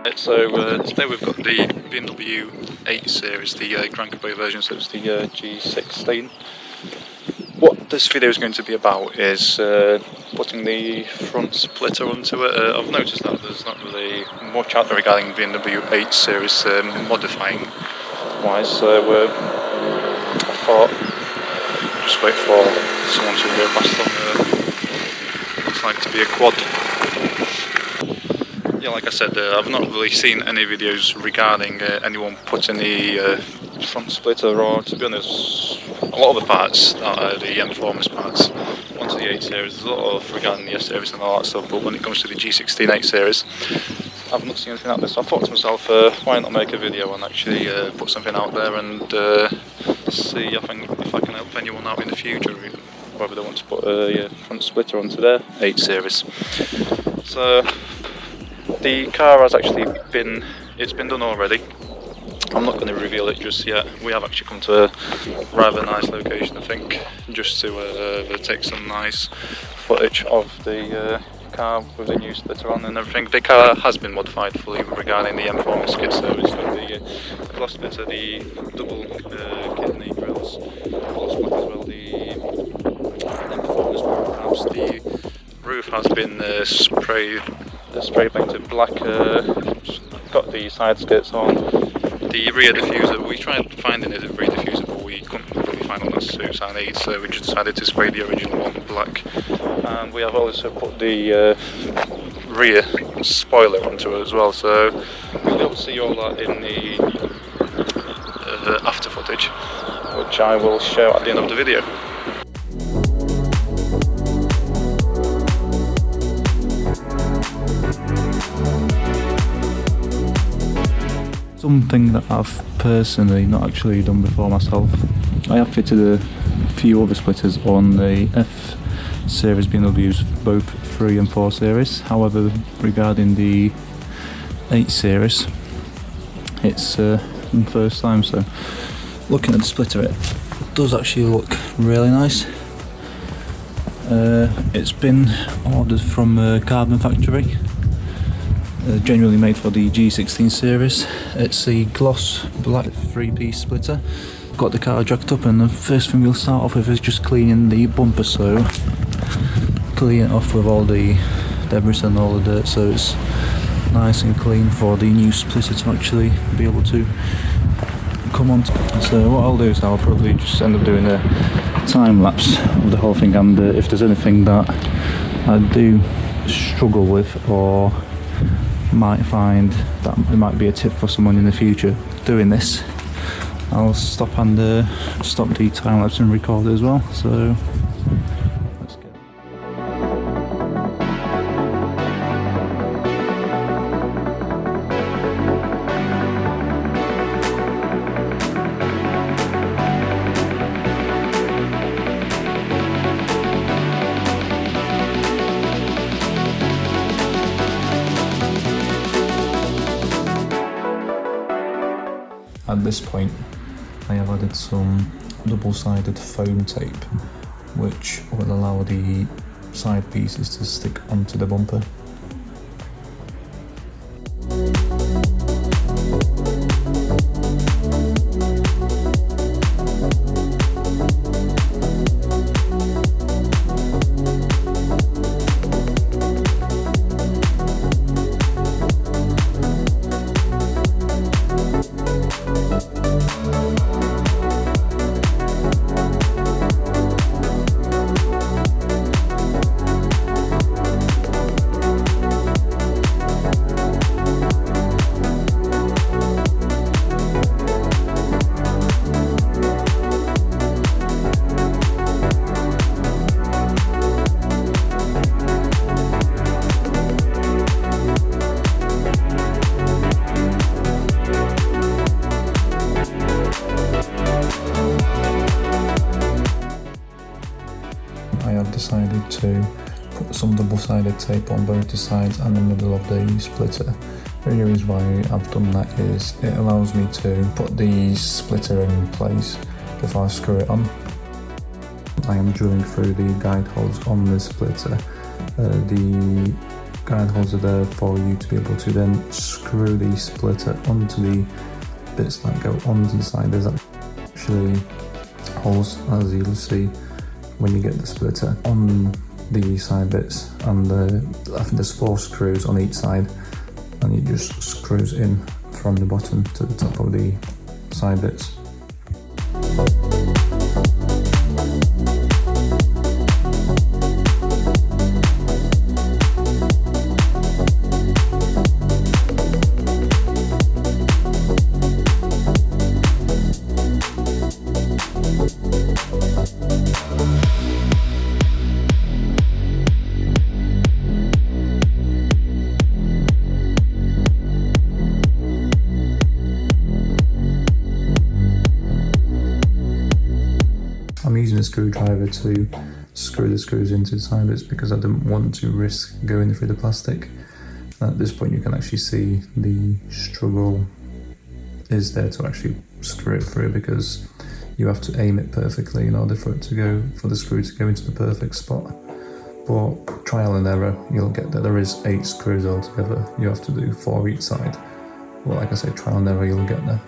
Today we've got the BMW 8 Series, the Gran Coupe version, so it's the G16. What this video is going to be about is putting the front splitter onto it. I've noticed that there's not really much out there regarding BMW 8 Series modifying wise, so I thought just wait for someone to go past on looks like to be a quad. Yeah, like I said, I've not really seen any videos regarding anyone putting the front splitter, or to be honest, a lot of the parts are the M-Formers parts onto the 8 Series. There's a lot of regarding the S Series and all that stuff, but when it comes to the G16 8 Series, I've not seen anything out there, so I thought to myself, why not make a video and actually put something out there and see if I can help anyone out in the future, whether they want to put a front splitter onto their 8 Series. So the car has actually been done already. I'm not going to reveal it just yet. We have actually come to a rather nice location, I think, just to take some nice footage of the car with the new splitter on and everything. The car has been modified fully regarding the M4 skid, so it's got the glass splitter, the double kidney grills, glass split as well, the M4 perhaps. The roof has been spray painted black, got the side skirts on. The rear diffuser, we tried finding a rear diffuser but we couldn't really find one that suits our needs, so we just decided to spray the original one black. And we have also put the rear spoiler onto it as well, so you'll be able to see all that in the after footage, which I will show at the end of the video. Something that I've personally not actually done before myself. I have fitted a few other splitters on the F Series BMWs, both 3 and 4 Series. However, regarding the 8 Series, it's the first time, so looking at the splitter, it does actually look really nice. It's been ordered from a carbon factory. Genuinely made for the G16 series. It's a gloss black 3-piece splitter. Got the car jacked up, and the first thing we'll start off with is just cleaning the bumper, so clean it off with all the debris and all the dirt, so it's nice and clean for the new splitter to actually be able to come on. So what I'll do is I'll probably just end up doing a time lapse of the whole thing, and if there's anything that I do struggle with or might find that it might be a tip for someone in the future doing this, I'll stop and stop the time lapse and record it as well. So let's go. At this point, I have added some double-sided foam tape, which will allow the side pieces to stick onto the bumper. I have decided to put some double-sided tape on both the sides and the middle of the splitter. The only reason why I've done that is it allows me to put the splitter in place before I screw it on. I am drilling through the guide holes on the splitter. The guide holes are there for you to be able to then screw the splitter onto the bits that go onto the side. There's actually holes, as you'll see when you get the splitter, on the side bits, and I think there's 4 screws on each side, and it just screws in from the bottom to the top of the side bits. I'm using a screwdriver to screw the screws into the side bits because I didn't want to risk going through the plastic. And at this point you can actually see the struggle is there to actually screw it through, because you have to aim it perfectly in order for the screw to go into the perfect spot. But trial and error, you'll get that there is 8 screws altogether. You have to do 4 each side. But like I say, trial and error, you'll get there.